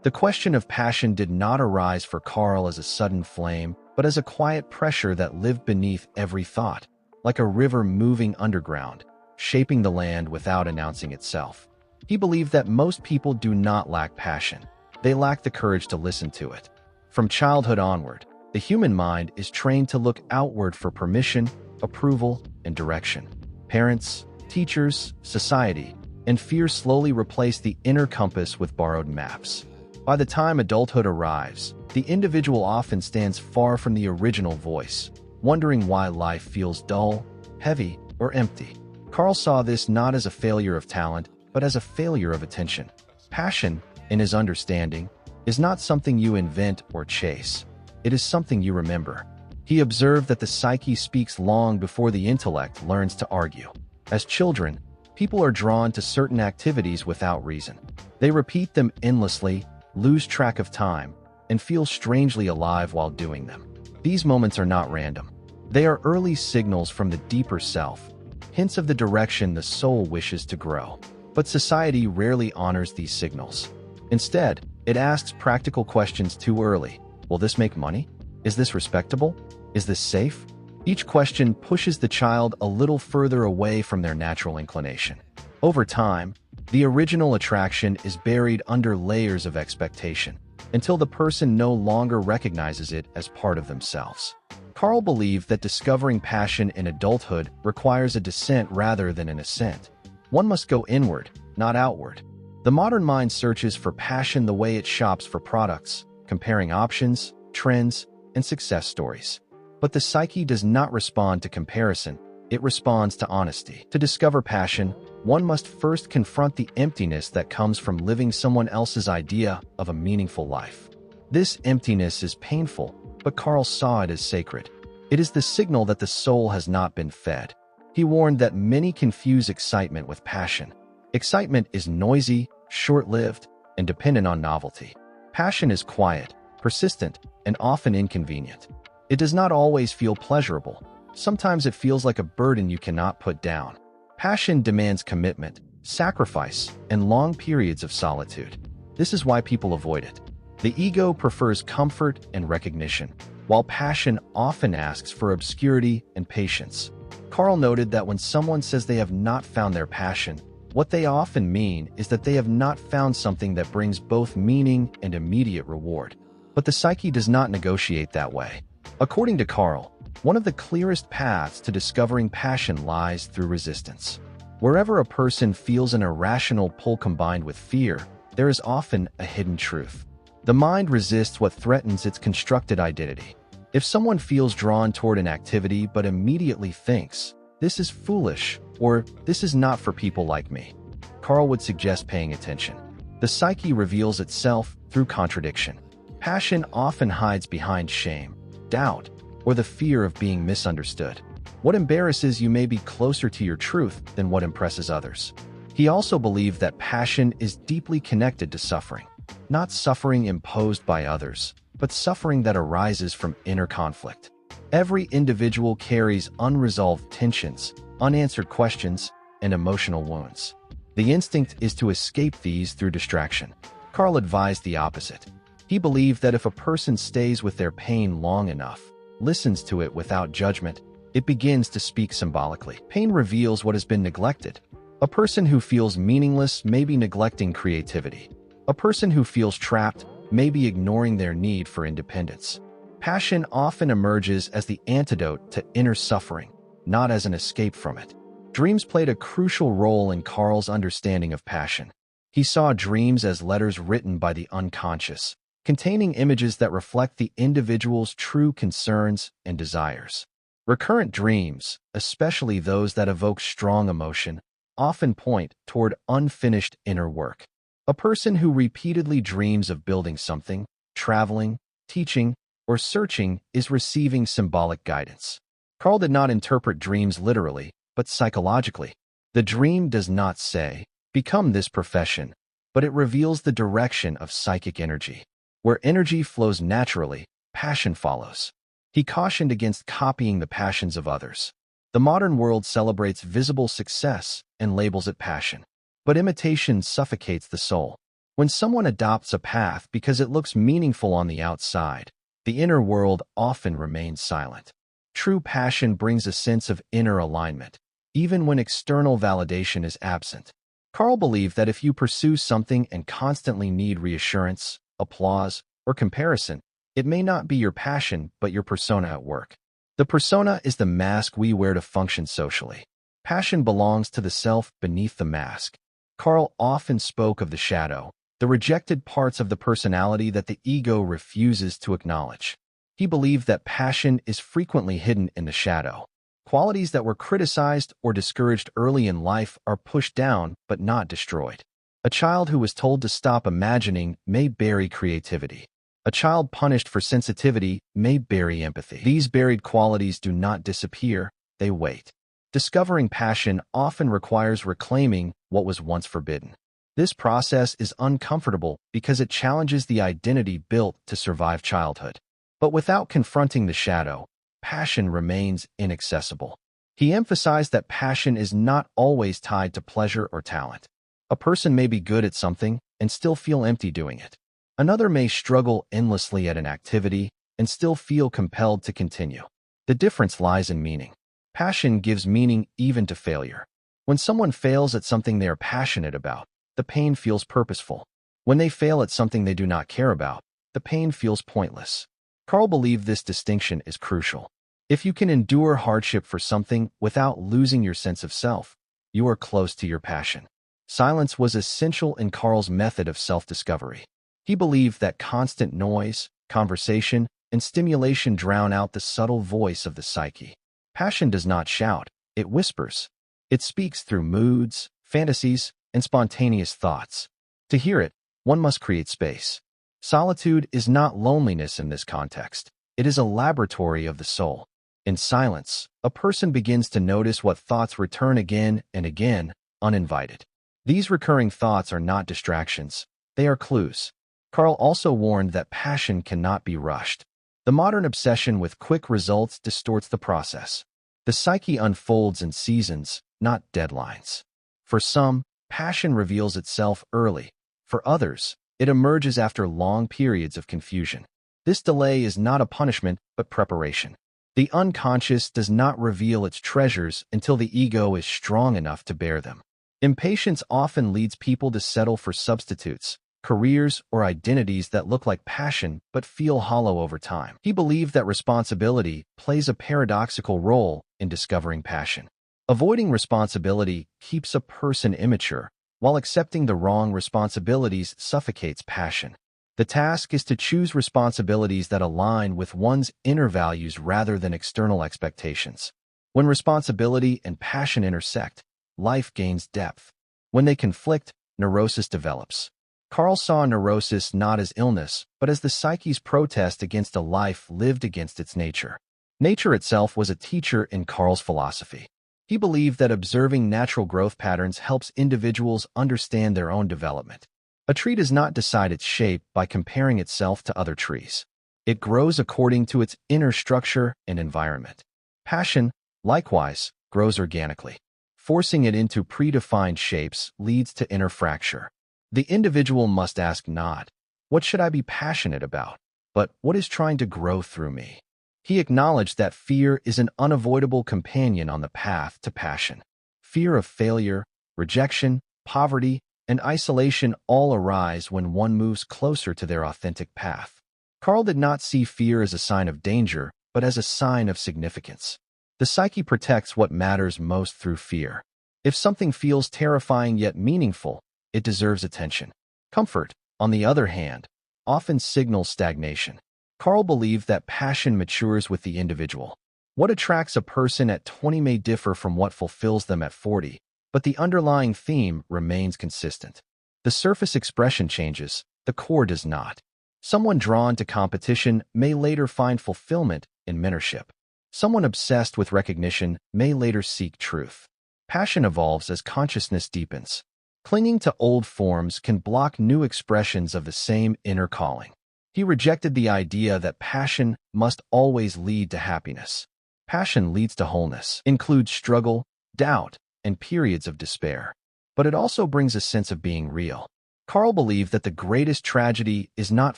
The question of passion did not arise for Carl as a sudden flame, but as a quiet pressure that lived beneath every thought, like a river moving underground, shaping the land without announcing itself. He believed that most people do not lack passion. They lack the courage to listen to it. From childhood onward, the human mind is trained to look outward for permission, approval, and direction. Parents, teachers, society, and fear slowly replace the inner compass with borrowed maps. By the time adulthood arrives, the individual often stands far from the original voice, wondering why life feels dull, heavy, or empty. Carl saw this not as a failure of talent, but as a failure of attention. Passion, in his understanding, is not something you invent or chase. It is something you remember. He observed that the psyche speaks long before the intellect learns to argue. As children, people are drawn to certain activities without reason. They repeat them endlessly, lose track of time, and feel strangely alive while doing them. These moments are not random. They are early signals from the deeper self, hints of the direction the soul wishes to grow. But society rarely honors these signals. Instead, it asks practical questions too early. Will this make money? Is this respectable? Is this safe? Each question pushes the child a little further away from their natural inclination. Over time, the original attraction is buried under layers of expectation, until the person no longer recognizes it as part of themselves. Carl believed that discovering passion in adulthood requires a descent rather than an ascent. One must go inward, not outward. The modern mind searches for passion the way it shops for products, comparing options, trends, and success stories. But the psyche does not respond to comparison, it responds to honesty. To discover passion, one must first confront the emptiness that comes from living someone else's idea of a meaningful life. This emptiness is painful, but Carl saw it as sacred. It is the signal that the soul has not been fed. He warned that many confuse excitement with passion. Excitement is noisy, short-lived, and dependent on novelty. Passion is quiet, persistent, and often inconvenient. It does not always feel pleasurable. Sometimes it feels like a burden you cannot put down. Passion demands commitment, sacrifice, and long periods of solitude. This is why people avoid it. The ego prefers comfort and recognition, while passion often asks for obscurity and patience. Carl noted that when someone says they have not found their passion, what they often mean is that they have not found something that brings both meaning and immediate reward. But the psyche does not negotiate that way. According to Carl, one of the clearest paths to discovering passion lies through resistance. Wherever a person feels an irrational pull combined with fear, there is often a hidden truth. The mind resists what threatens its constructed identity. If someone feels drawn toward an activity but immediately thinks, "This is foolish," or "This is not for people like me," Carl would suggest paying attention. The psyche reveals itself through contradiction. Passion often hides behind shame, doubt, or the fear of being misunderstood. What embarrasses you may be closer to your truth than what impresses others. He also believed that passion is deeply connected to suffering. Not suffering imposed by others, but suffering that arises from inner conflict. Every individual carries unresolved tensions, unanswered questions, and emotional wounds. The instinct is to escape these through distraction. Carl advised the opposite. He believed that if a person stays with their pain long enough, listens to it without judgment, it begins to speak symbolically. Pain reveals what has been neglected. A person who feels meaningless may be neglecting creativity. A person who feels trapped may be ignoring their need for independence. Passion often emerges as the antidote to inner suffering, not as an escape from it. Dreams played a crucial role in Carl's understanding of passion. He saw dreams as letters written by the unconscious, containing images that reflect the individual's true concerns and desires. Recurrent dreams, especially those that evoke strong emotion, often point toward unfinished inner work. A person who repeatedly dreams of building something, traveling, teaching, or searching is receiving symbolic guidance. Carl did not interpret dreams literally, but psychologically. The dream does not say, "Become this profession," but it reveals the direction of psychic energy. Where energy flows naturally, passion follows. He cautioned against copying the passions of others. The modern world celebrates visible success and labels it passion. But imitation suffocates the soul. When someone adopts a path because it looks meaningful on the outside, the inner world often remains silent. True passion brings a sense of inner alignment, even when external validation is absent. Carl believed that if you pursue something and constantly need reassurance, applause, or comparison, it may not be your passion but your persona at work. The persona is the mask we wear to function socially. Passion belongs to the self beneath the mask. Carl often spoke of the shadow, the rejected parts of the personality that the ego refuses to acknowledge. He believed that passion is frequently hidden in the shadow. Qualities that were criticized or discouraged early in life are pushed down but not destroyed. A child who was told to stop imagining may bury creativity. A child punished for sensitivity may bury empathy. These buried qualities do not disappear, they wait. Discovering passion often requires reclaiming what was once forbidden. This process is uncomfortable because it challenges the identity built to survive childhood. But without confronting the shadow, passion remains inaccessible. He emphasized that passion is not always tied to pleasure or talent. A person may be good at something and still feel empty doing it. Another may struggle endlessly at an activity and still feel compelled to continue. The difference lies in meaning. Passion gives meaning even to failure. When someone fails at something they are passionate about, the pain feels purposeful. When they fail at something they do not care about, the pain feels pointless. Carl believed this distinction is crucial. If you can endure hardship for something without losing your sense of self, you are close to your passion. Silence was essential in Carl's method of self-discovery. He believed that constant noise, conversation, and stimulation drown out the subtle voice of the psyche. Passion does not shout, it whispers. It speaks through moods, fantasies, and spontaneous thoughts. To hear it, one must create space. Solitude is not loneliness in this context. It is a laboratory of the soul. In silence, a person begins to notice what thoughts return again and again, uninvited. These recurring thoughts are not distractions. They are clues. Carl also warned that passion cannot be rushed. The modern obsession with quick results distorts the process. The psyche unfolds in seasons, not deadlines. For some, passion reveals itself early. For others, it emerges after long periods of confusion. This delay is not a punishment, but preparation. The unconscious does not reveal its treasures until the ego is strong enough to bear them. Impatience often leads people to settle for substitutes, careers, or identities that look like passion but feel hollow over time. He believed that responsibility plays a paradoxical role in discovering passion. Avoiding responsibility keeps a person immature, while accepting the wrong responsibilities suffocates passion. The task is to choose responsibilities that align with one's inner values rather than external expectations. When responsibility and passion intersect, life gains depth. When they conflict, neurosis develops. Carl saw neurosis not as illness, but as the psyche's protest against a life lived against its nature. Nature itself was a teacher in Carl's philosophy. He believed that observing natural growth patterns helps individuals understand their own development. A tree does not decide its shape by comparing itself to other trees. It grows according to its inner structure and environment. Passion, likewise, grows organically. Forcing it into predefined shapes leads to inner fracture. The individual must ask not, "What should I be passionate about?" but "What is trying to grow through me?" He acknowledged that fear is an unavoidable companion on the path to passion. Fear of failure, rejection, poverty, and isolation all arise when one moves closer to their authentic path. Carl did not see fear as a sign of danger, but as a sign of significance. The psyche protects what matters most through fear. If something feels terrifying yet meaningful, it deserves attention. Comfort, on the other hand, often signals stagnation. Carl believed that passion matures with the individual. What attracts a person at 20 may differ from what fulfills them at 40, but the underlying theme remains consistent. The surface expression changes, the core does not. Someone drawn to competition may later find fulfillment in mentorship. Someone obsessed with recognition may later seek truth. Passion evolves as consciousness deepens. Clinging to old forms can block new expressions of the same inner calling. He rejected the idea that passion must always lead to happiness. Passion leads to wholeness, includes struggle, doubt, and periods of despair. But it also brings a sense of being real. Carl believed that the greatest tragedy is not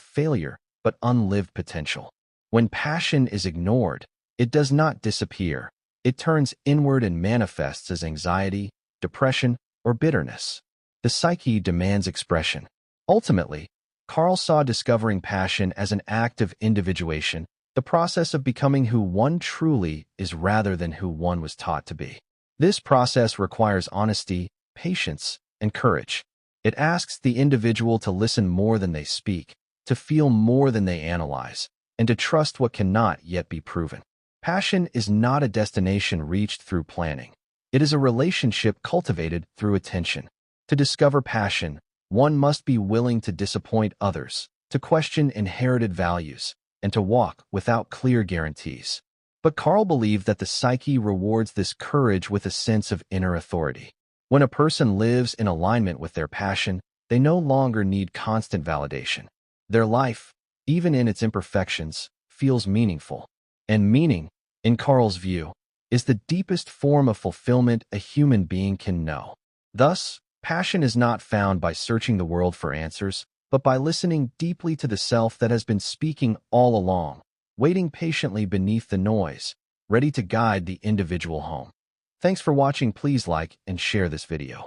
failure, but unlived potential. When passion is ignored, it does not disappear. It turns inward and manifests as anxiety, depression, or bitterness. The psyche demands expression. Ultimately, Carl saw discovering passion as an act of individuation, the process of becoming who one truly is rather than who one was taught to be. This process requires honesty, patience, and courage. It asks the individual to listen more than they speak, to feel more than they analyze, and to trust what cannot yet be proven. Passion is not a destination reached through planning. It is a relationship cultivated through attention. To discover passion, one must be willing to disappoint others, to question inherited values, and to walk without clear guarantees. But Carl believed that the psyche rewards this courage with a sense of inner authority. When a person lives in alignment with their passion, they no longer need constant validation. Their life, even in its imperfections, feels meaningful. And meaning, in Carl's view, is the deepest form of fulfillment a human being can know. Thus, passion is not found by searching the world for answers, but by listening deeply to the self that has been speaking all along, waiting patiently beneath the noise, ready to guide the individual home. Thanks for watching. Please like and share this video.